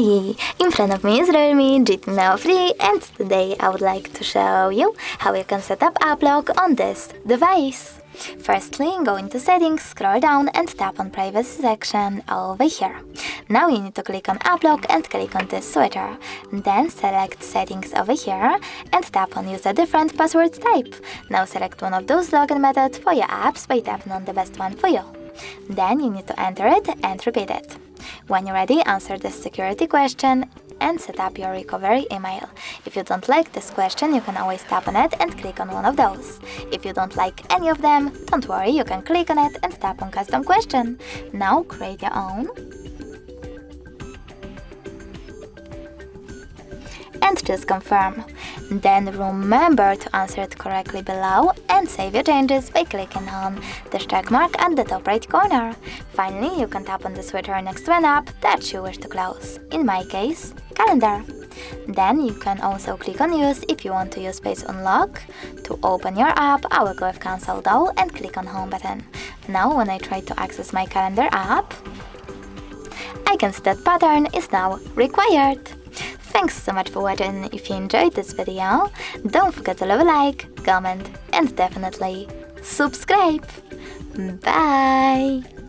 Hey! In front of me is REALME GT Neo 3 and today I would like to show you how you can set up app lock on this device. Firstly, go into settings, scroll down and tap on privacy section over here. Now you need to click on app lock and click on this switcher. Then select settings over here and tap on use a different password type. Now select one of those login methods for your apps by tapping on the best one for you. Then you need to enter it and repeat it. When you're ready, answer this security question and set up your recovery email. If you don't like this question, you can always tap on it and click on one of those. If you don't like any of them, don't worry, you can click on it and tap on custom question. Now create your own and just confirm. Then remember to answer it correctly below and save your changes by clicking on the check mark at the top right corner. Finally, you can tap on the switcher next to an app that you wish to close, in my case, calendar. Then you can also click on use if you want to use face unlock. To open your app, I will go with cancel though and click on home button. Now when I try to access my calendar app, I can see that pattern is now required. Thanks so much for watching. If you enjoyed this video, don't forget to leave a like, comment and definitely subscribe. Bye!